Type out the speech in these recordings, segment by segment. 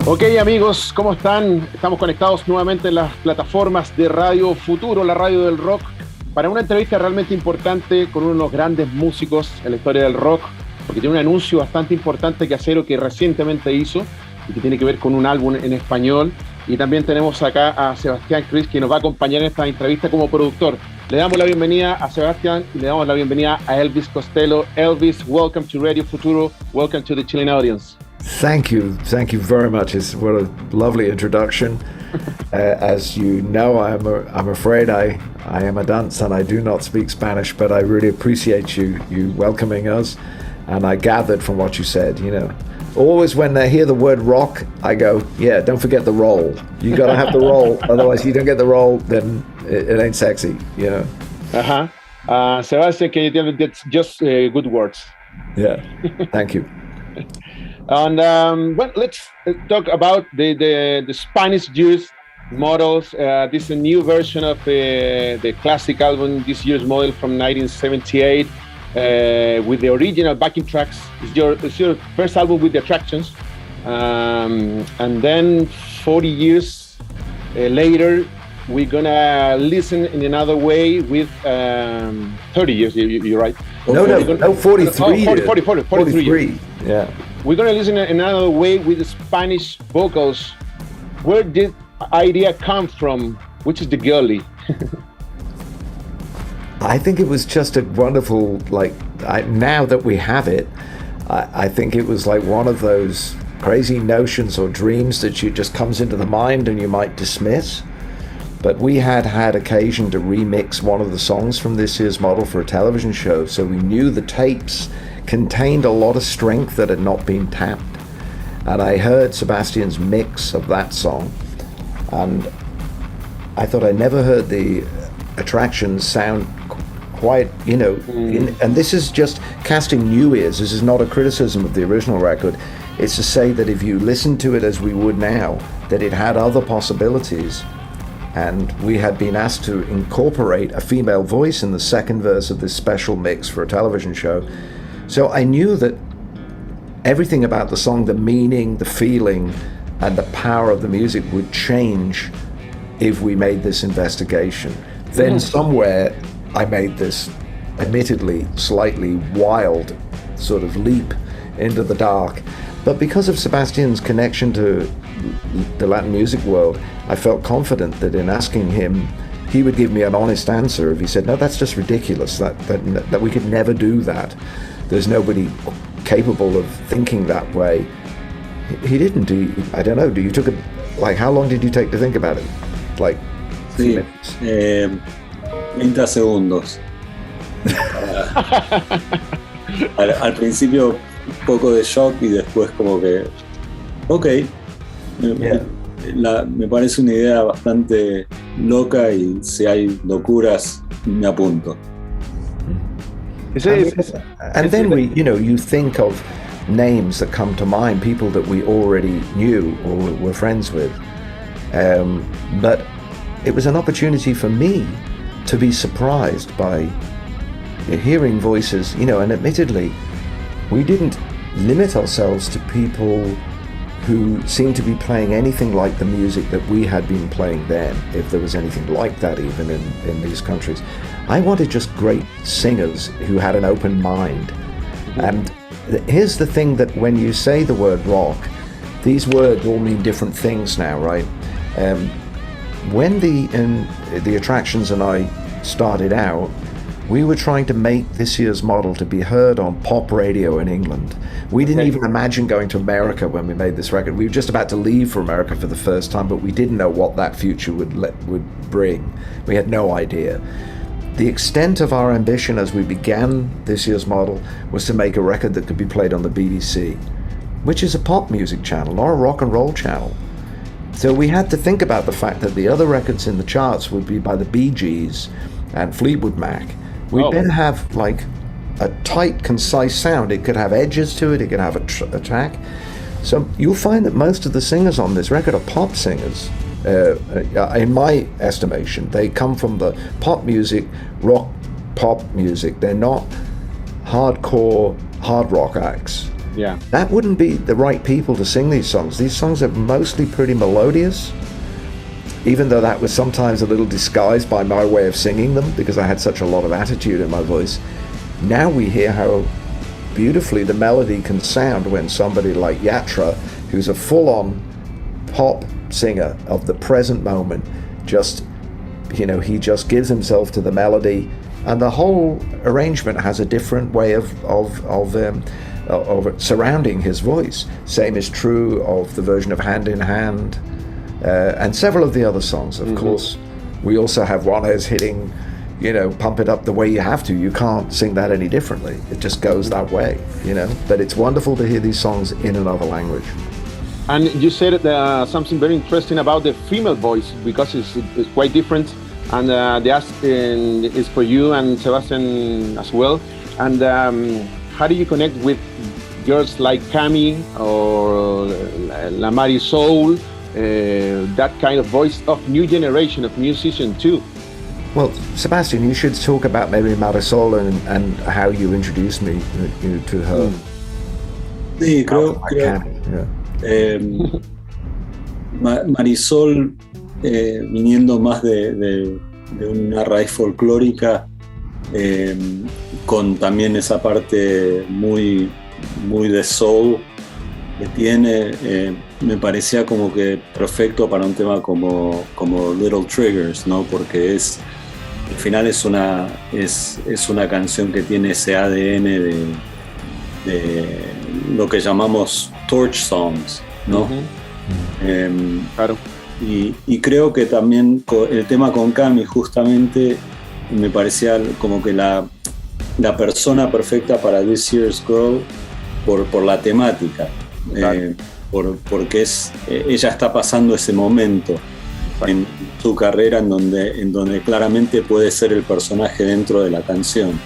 Ok, amigos, ¿cómo están? Estamos conectados nuevamente en las plataformas de Radio Futuro, la radio del rock, para una entrevista realmente importante con uno de los grandes músicos en la historia del rock, porque tiene un anuncio bastante importante que hacer o que recientemente hizo y que tiene que ver con un álbum en español. Y también tenemos acá a Sebastian Krys, que nos va a acompañar en esta entrevista como productor. Le damos la bienvenida a Sebastian y le damos la bienvenida a Elvis Costello. Elvis, welcome to Radio Futuro. Welcome to the Chilean audience. Thank you very much. What a lovely introduction. As you know, I'm afraid I am a dunce and I do not speak Spanish, but I really appreciate you welcoming us. And I gathered from what you said, always when they hear the word rock, I go, yeah, don't forget the roll. You got to have the roll, otherwise you don't get the roll, then it ain't sexy, Sebastian, can you tell me that's just good words? Yeah, thank you. And let's talk about the Spanish Jews models. This is a new version of the classic album, this year's model from 1978, with the original backing tracks. It's your first album with the attractions. And then 40 years later, we're gonna listen in another way with 30 years, you're right. No, 43 43 years. Yeah. We're going to listen in another way with the Spanish vocals. Where did the idea come from? Which is the girlie? I think it was just a wonderful, now that we have it, I think it was like one of those crazy notions or dreams that just comes into the mind and you might dismiss. But we had occasion to remix one of the songs from this year's model for a television show, so we knew the tapes contained a lot of strength that had not been tapped. And I heard Sebastian's mix of that song, and I thought I never heard the attractions sound quite, and this is just casting new ears. This is not a criticism of the original record. It's to say that if you listen to it as we would now, that it had other possibilities. And we had been asked to incorporate a female voice in the second verse of this special mix for a television show. So I knew that everything about the song, the meaning, the feeling, and the power of the music would change if we made this investigation. Then somewhere I made this admittedly slightly wild sort of leap into the dark. But because of Sebastian's connection to the Latin music world, I felt confident that in asking him, he would give me an honest answer. If he said, no, that's just ridiculous, that we could never do that. There's nobody capable of thinking that way. He didn't. I don't know. How long did you take to think about it? Sí, 30 segundos. Al principio un poco de shock y después como que, ok, me parece una idea bastante loca y si hay locuras me apunto. And then you think of names that come to mind, people that we already knew or were friends with. But it was an opportunity for me to be surprised by hearing voices, and admittedly, we didn't limit ourselves to people who seemed to be playing anything like the music that we had been playing then, if there was anything like that even in these countries. I wanted just great singers who had an open mind. And here's the thing, that when you say the word rock, these words all mean different things now, right? When the attractions and I started out, we were trying to make this year's model to be heard on pop radio in England. We didn't even imagine going to America when we made this record. We were just about to leave for America for the first time, but we didn't know what that future would bring. We had no idea. The extent of our ambition as we began this year's model was to make a record that could be played on the BBC, which is a pop music channel, not a rock and roll channel. So we had to think about the fact that the other records in the charts would be by the Bee Gees and Fleetwood Mac. We'd better have a tight, concise sound. It could have edges to it, it could have a track. So you'll find that most of the singers on this record are pop singers. In my estimation, they come from the pop music, rock pop music. They're not hardcore hard rock acts. Yeah. That wouldn't be the right people to sing these songs. These songs are mostly pretty melodious, even though that was sometimes a little disguised by my way of singing them because I had such a lot of attitude in my voice. Now we hear how beautifully the melody can sound when somebody like Yatra, who's a full-on pop singer of the present moment, just, you know, he just gives himself to the melody, and the whole arrangement has a different way of surrounding his voice. Same is true of the version of Hand in Hand, and several of the other songs. Of course, we also have Juanes hitting, you know, Pump It Up the Way You Have To. You can't sing that any differently. It just goes that way, you know. But it's wonderful to hear these songs in another language. And you said something very interesting about the female voice, because it's quite different. And the ask is for you and Sebastian as well. And how do you connect with girls like Cami or La Marisol, that kind of voice of new generation of musicians too? Well, Sebastian, you should talk about maybe Marisol and how you introduced me to her. Sí, creo Marisol, viniendo más de una raíz folclórica, con también esa parte muy de soul que tiene, me parecía como que perfecto para un tema como Little Triggers, ¿no? Porque al final es una canción que tiene ese ADN de lo que llamamos torch songs, ¿no? Claro. Y creo que también el tema con Cami justamente me parecía como que la persona perfecta para This Year's Girl por la temática, claro. Porque ella está pasando ese momento en su carrera en donde claramente puede ser el personaje dentro de la canción.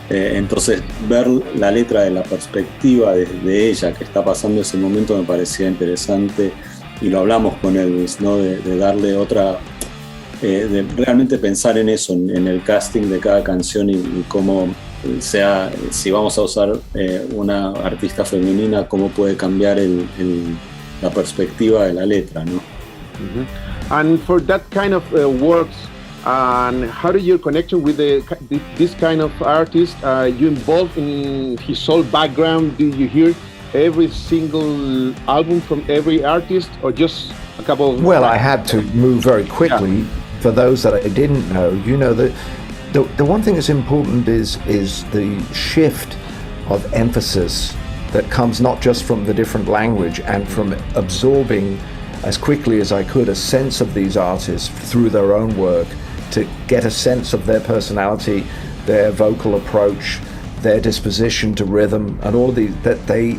Entonces ver la letra de la perspectiva de ella que está pasando ese momento me parecía interesante, y lo hablamos con Elvis, ¿no? De darle otra, de realmente pensar en eso, en el casting de cada canción y cómo sea, si vamos a usar una artista femenina, cómo puede cambiar la perspectiva de la letra, ¿no? And for that kind of works, and how do your connection with this kind of artist? You involved in his soul background? Do you hear every single album from every artist, or just a couple of... Well, I had to move very quickly. Yeah. For those that I didn't know, you know, the one thing that's important is the shift of emphasis that comes not just from the different language and from absorbing as quickly as I could a sense of these artists through their own work, to get a sense of their personality, their vocal approach, their disposition to rhythm, and all of these,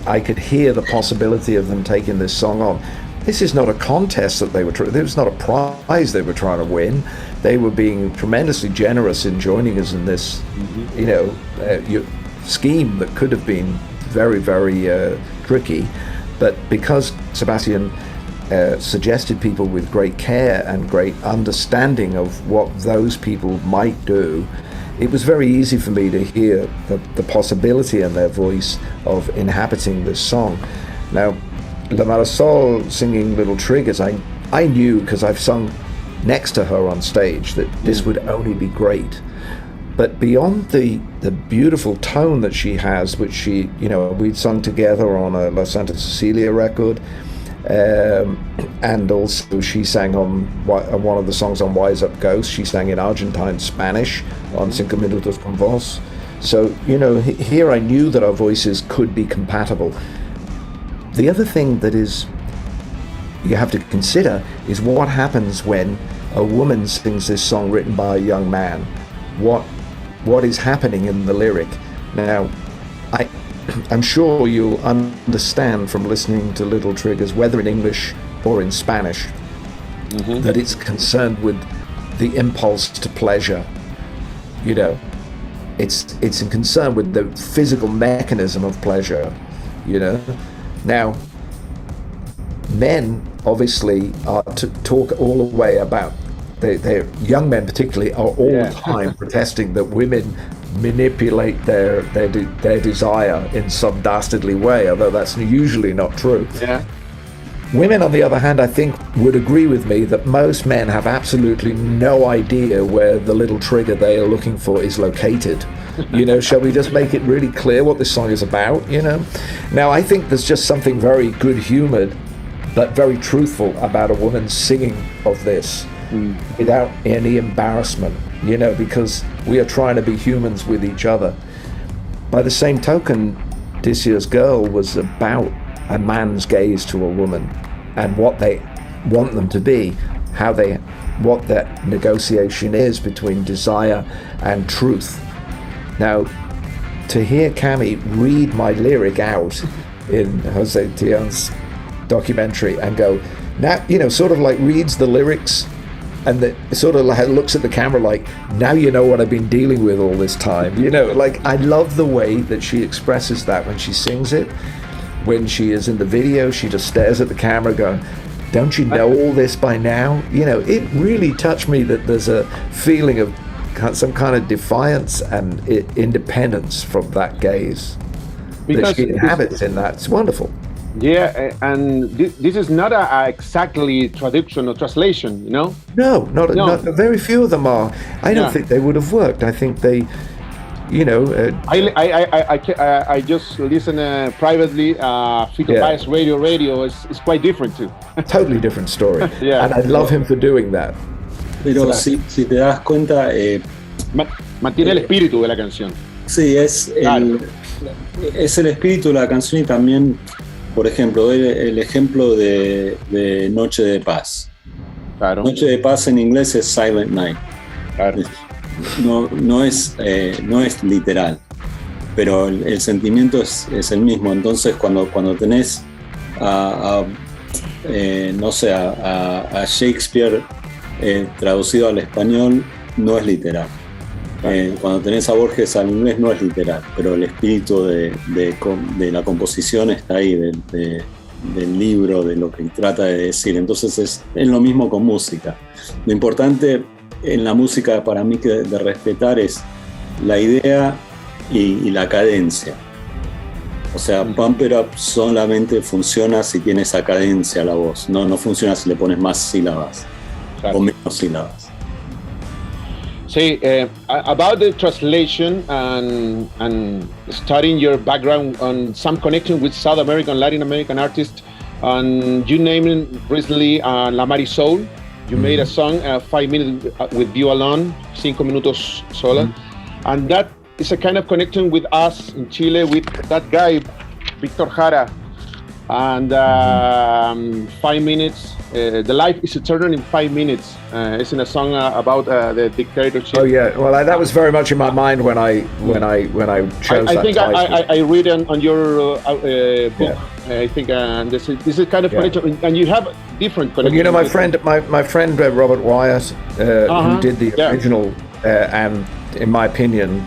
I could hear the possibility of them taking this song on. This is not a contest that there was not a prize they were trying to win. They were being tremendously generous in joining us in this, you know, scheme that could have been very, very tricky. But because Sebastian suggested people with great care and great understanding of what those people might do, it was very easy for me to hear the possibility in their voice of inhabiting this song. Now, La Marisol singing Little Triggers, I knew, because I've sung next to her on stage, that this would only be great. But beyond the beautiful tone that she has, which she, you know, we'd sung together on a La Santa Cecilia record, and also she sang on one of the songs on Wise Up Ghost. She sang in Argentine Spanish on Cinco Minutos con Vos. So, you know, here I knew that our voices could be compatible. The other thing that is you have to consider is what happens when a woman sings this song written by a young man. What is happening in the lyric? Now, I'm sure you'll understand from listening to Little Triggers, whether in English or in Spanish, that it's concerned with the impulse to pleasure. You know, it's in concern with the physical mechanism of pleasure, you know. Now, men obviously are to talk all the way about, they're young men particularly, are all the time protesting that women manipulate their desire in some dastardly way, although that's usually not true. Yeah. Women, on the other hand, I think would agree with me that most men have absolutely no idea where the little trigger they are looking for is located. Shall we just make it really clear what this song is about, Now, I think there's just something very good-humored, but very truthful about a woman singing of this without any embarrassment, because we are trying to be humans with each other. By the same token, This Year's Girl was about a man's gaze to a woman and what they want them to be, what that negotiation is between desire and truth. Now, to hear Cami read my lyric out in Jose Tian's documentary and go, now, sort of like reads the lyrics and sort of like looks at the camera like, now you know what I've been dealing with all this time. Like, I love the way that she expresses that when she sings it. When she is in the video, she just stares at the camera going, don't you know all this by now? It really touched me that there's a feeling of some kind of defiance and independence from that gaze that she inhabits in that. It's wonderful. Yeah, and this is not a exactly traduction or translation, No, not very few of them are. I don't think they would have worked. I think they... I just listen privately. Fito Radio is quite different too. Totally different story. Yeah. And I love him for doing that. Pero si te das cuenta, mantiene el espíritu de la canción. Sí, es el espíritu de la canción. Y también, por ejemplo, el ejemplo de Noche de Paz. Claro. Noche de Paz en inglés es Silent Night. Claro. No es literal, pero el sentimiento es el mismo. Entonces cuando tenés a Shakespeare traducido al español, no es literal. Cuando tenés a Borges al inglés, no es literal, pero el espíritu de la composición está ahí, del libro, de lo que trata de decir. Entonces es lo mismo con música. Lo importante en la música para mí que de respetar es la idea y la cadencia. O sea, Pump It Up solamente funciona si tiene esa cadencia a la voz. No funciona si le pones más sílabas o menos sílabas. Sí, about the translation and studying your background on some connection with South American, Latin American artists, and you named recently La Marisol. You made a song, 5 minutes with you alone, 5 minutos sola. And that is a kind of connection with us in Chile, with that guy, Víctor Jara. And 5 minutes, the life is eternal in 5 minutes. It's in a song about the dictatorship. Oh yeah, well that was very much in my mind when I chose that title. I read on your book. Yeah. I think this is kind of connection, and you have different connections. Well, my friend Robert Wyatt, who did the original and, in my opinion,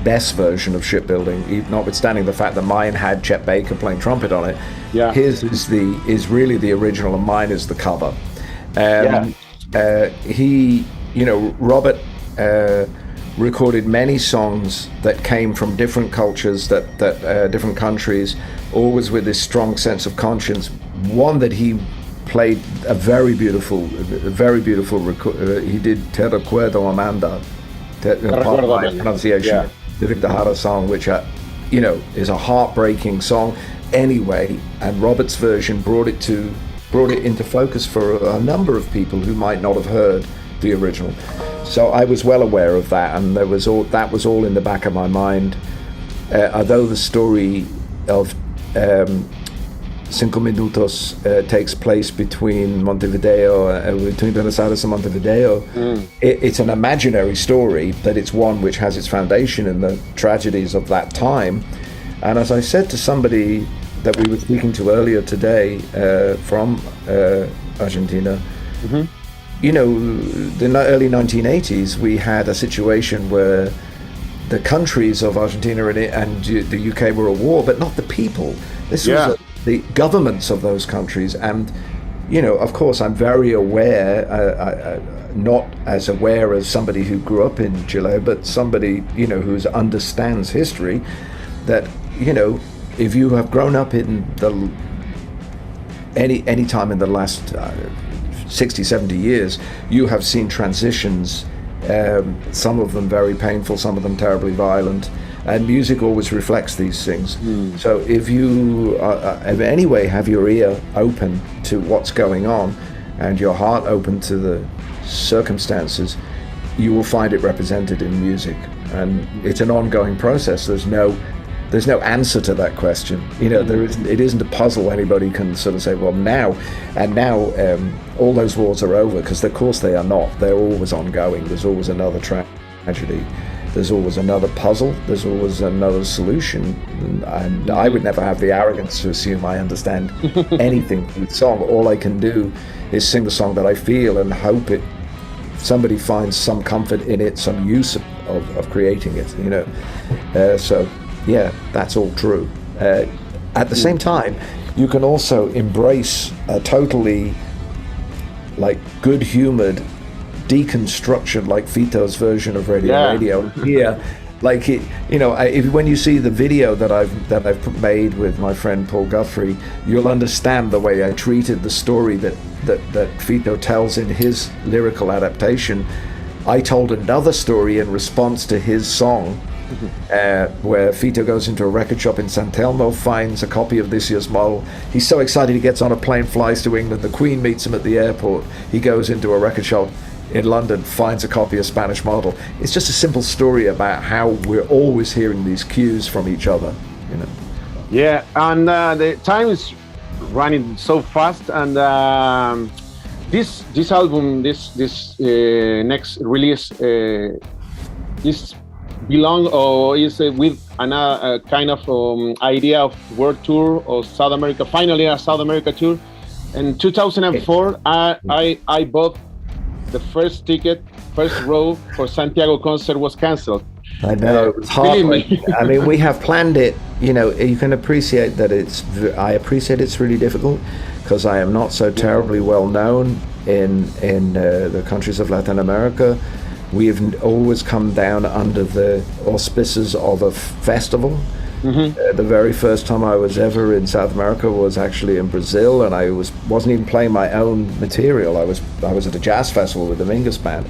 best version of Shipbuilding, notwithstanding the fact that mine had Chet Baker playing trumpet on it. Yeah. His is really the original, and mine is the cover. Robert recorded many songs that came from different cultures, that different countries, always with this strong sense of conscience. One that he played a very beautiful he did Te Recuerdo Amanda, part of my pronunciation, the Víctor Jara song, which is a heartbreaking song anyway, and Robert's version brought it into focus for a number of people who might not have heard the original. So I was well aware of that, and that was all in the back of my mind. Although the story of 5 Minutos takes place between Buenos Aires and Montevideo, it's an imaginary story, but it's one which has its foundation in the tragedies of that time. And as I said to somebody that we were speaking to earlier today from Argentina, the early 1980s, we had a situation where the countries of Argentina and the UK were at war, but not the people. This was the governments of those countries, and of course, I'm very aware, not as aware as somebody who grew up in Chile, but somebody, who understands history, that, if you have grown up in any time in the last 60, 70 years, you have seen transitions, some of them very painful, some of them terribly violent, and music always reflects these things. So if you in any way have your ear open to what's going on and your heart open to the circumstances, you will find it represented in music. And it's an ongoing process. There's no answer to that question. It isn't a puzzle anybody can sort of say, well, now all those wars are over, because of course they are not. They're always ongoing. There's always another tragedy. There's always another puzzle. There's always another solution. And I would never have the arrogance to assume I understand anything from the song. All I can do is sing the song that I feel and hope somebody finds some comfort in it, some use of creating it, So, yeah, that's all true. At the same time, you can also embrace a totally, good-humored deconstruction, like Fito's version of Radio. Here, when you see the video that I've made with my friend Paul Guthrie, you'll understand the way I treated the story that Fito tells in his lyrical adaptation. I told another story in response to his song, where Fito goes into a record shop in San Telmo, finds a copy of this year's model. He's so excited he gets on a plane, flies to England. The Queen meets him at the airport. He goes into a record shop in London, finds a copy of Spanish Model. It's just a simple story about how we're always hearing these cues from each other, Yeah, and the time is running so fast, and this album, this next release, is belong or is with another kind of idea of world tour or South America. Finally, a South America tour. In 2004, I bought the first row for Santiago concert was cancelled. I know, it was heartbreaking. I mean, we have planned it, you can appreciate that I appreciate it's really difficult, because I am not so terribly well known in the countries of Latin America. We've always come down under the auspices of a festival. The very first time I was ever in South America was actually in Brazil, and I wasn't even playing my own material. I was at a jazz festival with the Mingus band.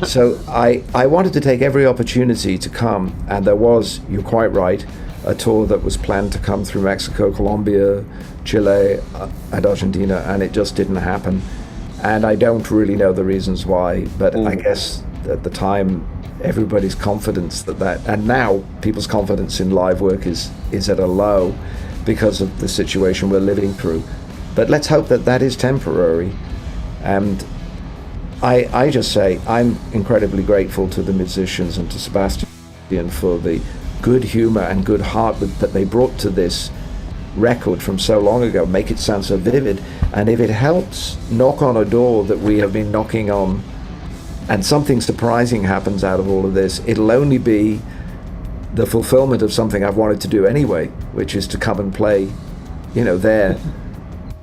So I wanted to take every opportunity to come, and there was, you're quite right, a tour that was planned to come through Mexico, Colombia, Chile, and Argentina, and it just didn't happen. And I don't really know the reasons why, but I guess at the time, everybody's confidence and now people's confidence in live work is at a low because of the situation we're living through. But let's hope that is temporary. And I just say I'm incredibly grateful to the musicians and to Sebastian for the good humor and good heart that they brought to this record from so long ago, make it sound so vivid. And if it helps knock on a door that we have been knocking on, and something surprising happens out of all of this, it'll only be the fulfillment of something I've wanted to do anyway, which is to come and play, there,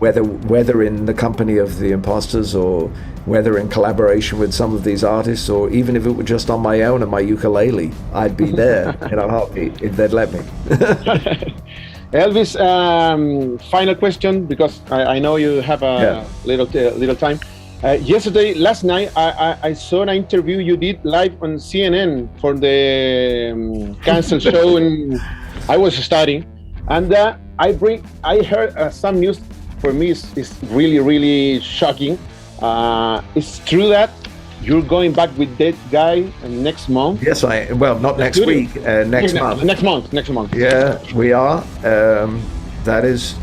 whether in the company of the Imposters or whether in collaboration with some of these artists, or even if it were just on my own and my ukulele, I'd be there in a heartbeat if they'd let me. Elvis, final question, because I know you have a little time. Last night, I saw an interview you did live on CNN for the canceled show, and I was studying, and I heard some news. For me, is really, really shocking. It's true that you're going back with that guy next month? Yes, not next week, next month. Next month. Yeah, we are. That is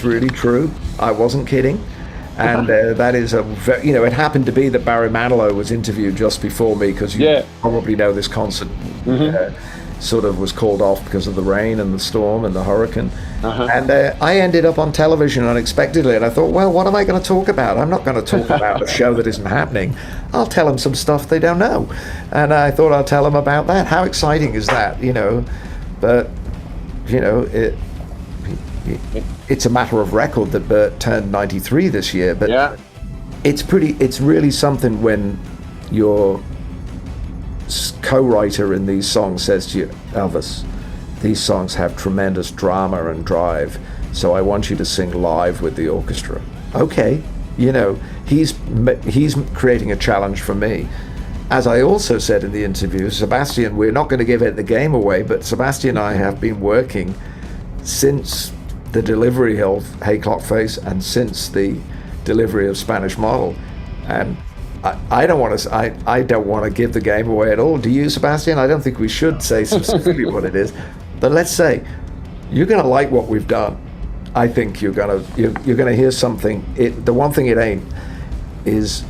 really true. I wasn't kidding. And that is it happened to be that Barry Manilow was interviewed just before me, because you probably know this concert sort of was called off because of the rain and the storm and the hurricane. And I ended up on television unexpectedly, and I thought, well, what am I going to talk about? I'm not going to talk about a show that isn't happening. I'll tell them some stuff they don't know. And I thought I'll tell them about that. How exciting is that, But, it's a matter of record that Bert turned 93 this year, but yeah. It's really something when your co-writer in these songs says to you, Elvis, these songs have tremendous drama and drive, so I want you to sing live with the orchestra. Okay, you know, he's creating a challenge for me. As I also said in the interview, Sebastian, we're not going to give the game away, but Sebastian and I have been working since the delivery of Hey Clock Face and since the delivery of Spanish Model, and I don't want to give the game away at all. Do you, Sebastian? I don't think we should say specifically what it is, but let's say you're going to like what we've done. I think you're going to hear something. The one thing it ain't is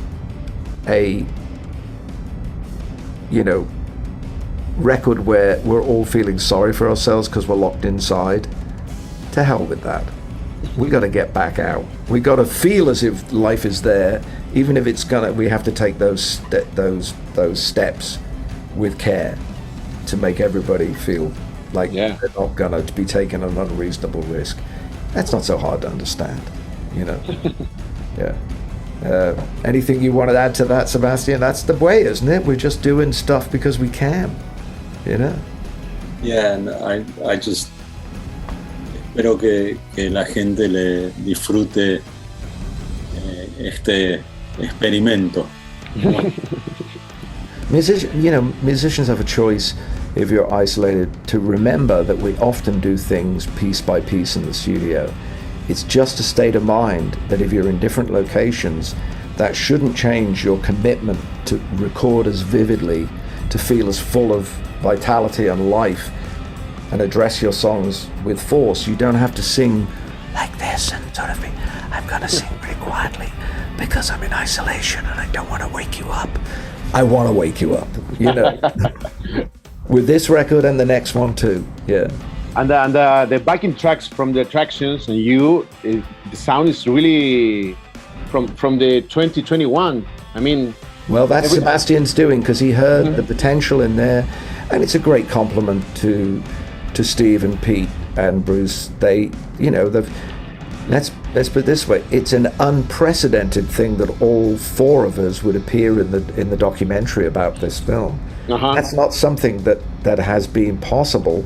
a, you know, record where we're all feeling sorry for ourselves because we're locked inside. To hell with that. We got to get back out. We got to feel as if life is there, even if we have to take those steps with care to make everybody feel like they're not gonna be taking an unreasonable risk. That's not so hard to understand, you know. Yeah. Anything you want to add to that, Sebastian? That's the way, isn't it? We're just doing stuff because we can, you know. Yeah, and I just espero que la gente le disfrute este experimento. Musicians have a choice, if you're isolated, to remember that we often do things piece by piece in the studio. It's just a state of mind that if you're in different locations, that shouldn't change your commitment to record as vividly, to feel as full of vitality and life, and address your songs with force. You don't have to sing like this and sort of be, I'm gonna sing pretty quietly because I'm in isolation and I don't want to wake you up. I want to wake you up, you know. With this record and the next one too, yeah. And the backing tracks from the Attractions and the sound is really from the 2021. I mean, well, that's Sebastian's doing because he heard the potential in there, and it's a great compliment to Steve and Pete and Bruce. They, you know, let's put it this way: it's an unprecedented thing that all four of us would appear in the documentary about this film. That's not something that has been possible.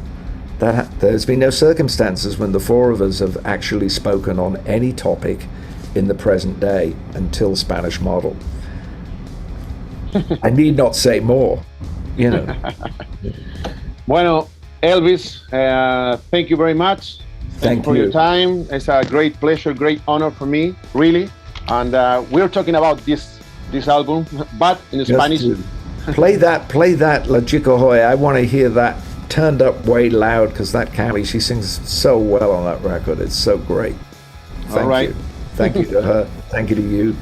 There's been no circumstances when the four of us have actually spoken on any topic in the present day until Spanish Model. I need not say more, you know. Bueno, Elvis, thank you very much. Thank you for your time. It's a great pleasure, great honor for me, really. And we're talking about this album, but in Spanish. Play that La Chico Hoy. I want to hear that turned up way loud because that Cammy, she sings so well on that record. It's so great. Thank you. Thank you to her. Thank you to you.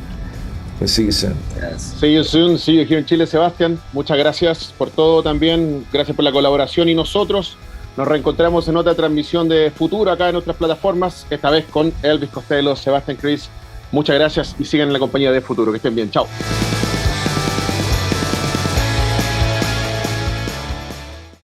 We'll see you soon. Yes. See you soon. See you here in Chile, Sebastian. Muchas gracias por todo también. Gracias por la colaboración y nosotros nos reencontramos en otra transmisión de Futuro acá en nuestras plataformas, esta vez con Elvis Costello, Sebastian Krys. Muchas gracias y sigan en la compañía de Futuro. Que estén bien. Chao.